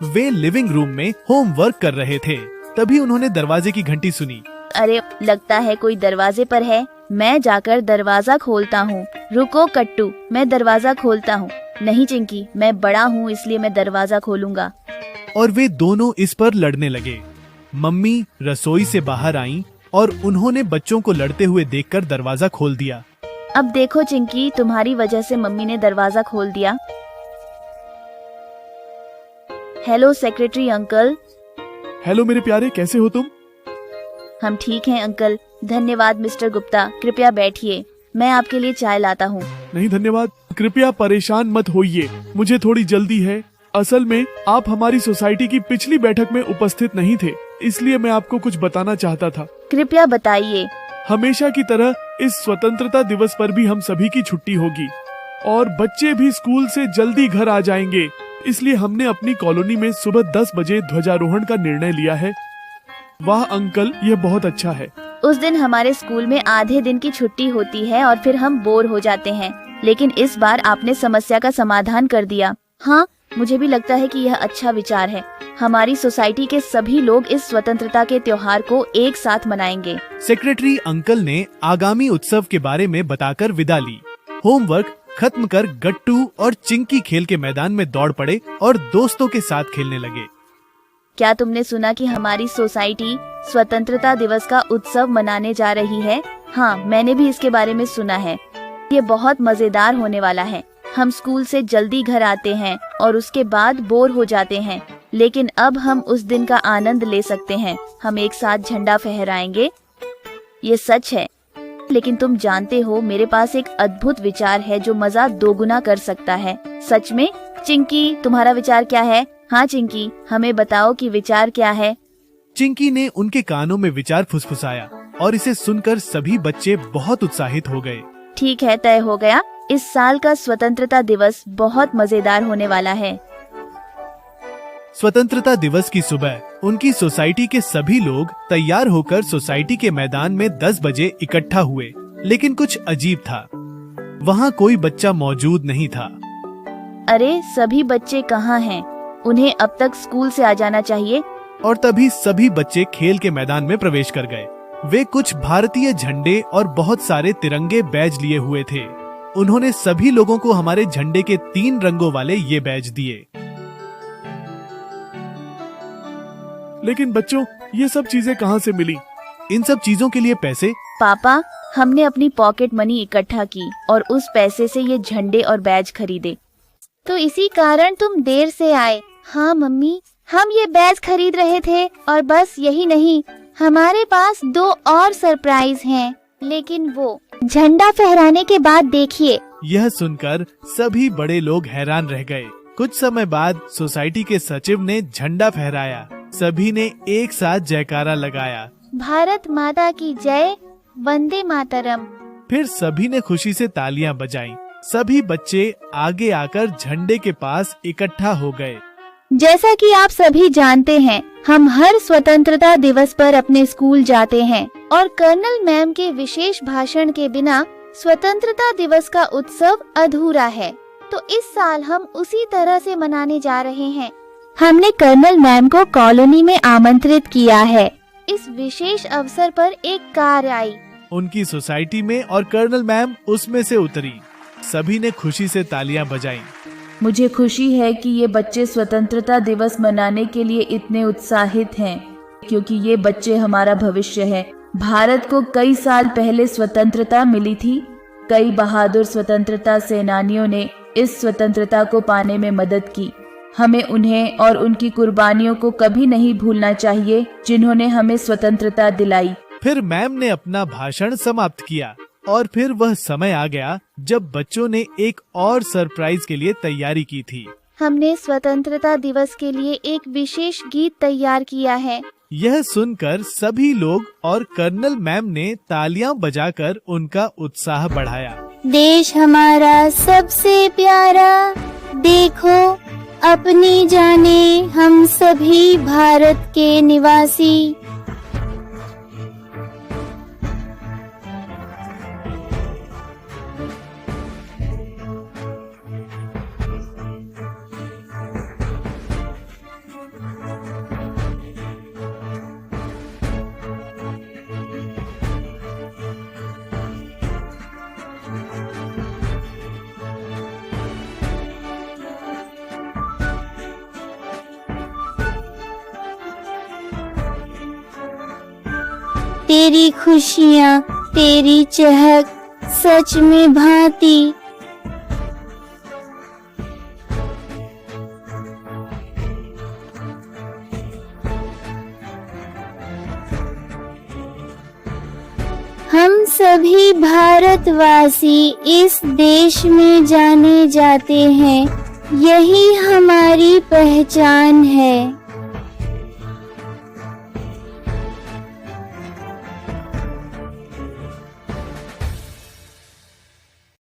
वे living room में homework कर रहे थे। तभी उन्होंने दरवाजे की घंटी सुनी। अरे, लगता है कोई दरवाजे पर है। मैं जाकर दरवाजा खोलता हूँ। रुको कट्टू, मैं दरवाजा खोलता हूँ। नहीं चिंकी, मैं बड़ा हूँ इसलिए मैं दरवाजा खोलूंगा। और वे दोनों इस पर लड़ने लगे। मम्मी रसोई से बाहर आईं और उन्होंने बच्चों को लड़ते हुए देखकर दरवाजा खोल दिया। अब देखो चिंकी, तुम्हारी वजह से मम्मी ने दरवाजा खोल दिया। Hello secretary uncle. हेलो मेरे प्यारे, कैसे हो तुम? हम ठीक हैं अंकल। धन्यवाद मिस्टर गुप्ता, कृपया बैठिए, मैं आपके लिए चाय लाता हूँ। नहीं धन्यवाद, कृपया परेशान मत होइए, मुझे थोड़ी जल्दी है। असल में आप हमारी सोसाइटी की पिछली बैठक में उपस्थित नहीं थे, इसलिए मैं आपको कुछ बताना चाहता था। कृपया बताइए। हमेशा की तरह इस स्वतंत्रता दिवस पर भी हम सभी की छुट्टी होगी और बच्चे भी स्कूल से जल्दी घर आ जाएंगे, इसलिए हमने अपनी कॉलोनी में सुबह 10 बजे ध्वजारोहण का निर्णय लिया है। वाह अंकल, यह बहुत अच्छा है। उस दिन हमारे स्कूल में आधे दिन की छुट्टी होती है और फिर हम बोर हो जाते हैं, लेकिन इस बार आपने समस्या का समाधान कर दिया। हाँ, मुझे भी लगता है कि यह अच्छा विचार है। हमारी सोसाइटी के सभी लोग इस स्वतंत्रता के त्योहार को एक साथ मनाएंगे। सेक्रेटरी अंकल ने आगामी उत्सव के बारे में बताकर विदा ली। होमवर्क खत्म कर गट्टू और चिंकी खेल के मैदान में दौड़ पड़े और दोस्तों के साथ खेलने लगे। क्या तुमने सुना कि हमारी सोसाइटी स्वतंत्रता दिवस का उत्सव मनाने जा रही है? हाँ, मैंने भी इसके बारे में सुना है। ये बहुत मजेदार होने वाला है। हम स्कूल से जल्दी घर आते हैं और उसके बाद बोर हो जाते हैं, लेकिन अब हम उस दिन का आनंद ले सकते हैं। हम एक साथ झंडा फहराएंगे। ये सच है, लेकिन तुम जानते हो मेरे पास एक अद्भुत विचार है जो मजा दोगुना कर सकता है। सच में? चिंकी, तुम्हारा विचार क्या है? हाँ चिंकी, हमें बताओ कि विचार क्या है। चिंकी ने उनके कानों में विचार फुसफुसाया और इसे सुनकर सभी बच्चे बहुत उत्साहित हो गए। ठीक है, तय हो गया। इस साल का स्वतंत्रता दिवस बहुत मजेदार होने वाला है। स्वतंत्रता दिवस की सुबह उनकी सोसाइटी के सभी लोग तैयार होकर सोसाइटी के मैदान में 10 बजे इकट्ठा हुए, लेकिन कुछ अजीब था। वहाँ कोई बच्चा मौजूद नहीं था। अरे, सभी बच्चे कहाँ हैं? उन्हें अब तक स्कूल से आ जाना चाहिए। और तभी सभी बच्चे खेल के मैदान में प्रवेश कर गए। वे कुछ भारतीय झंडे और बहुत सारे तिरंगे बैज लिए हुए थे। उन्होंने सभी लोगों को हमारे झंडे के 3 रंगों वाले ये बैज दिए। लेकिन बच्चों, ये सब चीजें कहाँ से मिली? इन सब चीजों के लिए पैसे? पापा, हमने अपनी पॉकेट मनी इकट्ठा की और उस पैसे से ये झंडे और बैज खरीदे। तो इसी कारण तुम देर से आए। हाँ मम्मी, हम ये बैज खरीद रहे थे और बस यही नहीं, हमारे पास 2 और सरप्राइज हैं। लेकिन वो झंडा फहराने के बाद देखिए। यह सुनकर सभी बड़े लोग हैरान रह गए। कुछ समय बाद सोसाइटी के सचिव ने झंडा फहराया। सभी ने एक साथ जयकारा लगाया। भारत माता की जय, वंदे मातरम। फिर सभी ने खुशी से तालियां बजाईं। सभी बच्चे आगे आकर झंडे के पास इकट्ठा हो गए। जैसा कि आप सभी जानते हैं, हम हर स्वतंत्रता दिवस पर अपने स्कूल जाते हैं और कर्नल मैम के विशेष भाषण के बिना स्वतंत्रता दिवस का उत्सव अधूरा है। तो इस साल हम उसी तरह से मनाने जा रहे हैं। हमने कर्नल मैम को कॉलोनी में आमंत्रित किया है। इस विशेष अवसर पर एक कार आई उनकी सोसाइटी में और कर्नल मैम उसमें से उतरी। सभी ने खुशी से तालियां बजाईं। मुझे खुशी है कि ये बच्चे स्वतंत्रता दिवस मनाने के लिए इतने उत्साहित हैं, क्योंकि ये बच्चे हमारा भविष्य है। भारत को कई साल पहले स्वतंत्रता मिली थी। कई बहादुर स्वतंत्रता सेनानियों ने इस स्वतंत्रता को पाने में मदद की। हमें उन्हें और उनकी कुर्बानियों को कभी नहीं भूलना चाहिए, जिन्होंने हमें स्वतंत्रता दिलाई। फिर मैम ने अपना भाषण समाप्त किया और फिर वह समय आ गया जब बच्चों ने एक और सरप्राइज के लिए तैयारी की थी। हमने स्वतंत्रता दिवस के लिए एक विशेष गीत तैयार किया है। यह सुनकर सभी लोग और कर्नल मैम ने तालियां बजाकर उनका उत्साह बढ़ाया। देश हमारा सबसे प्यारा, देखो अपनी जाने हम सभी भारत के निवासी। तेरी खुशियाँ, तेरी चहक सच में भाती। हम सभी भारतवासी इस देश में जाने जाते हैं, यही हमारी पहचान है।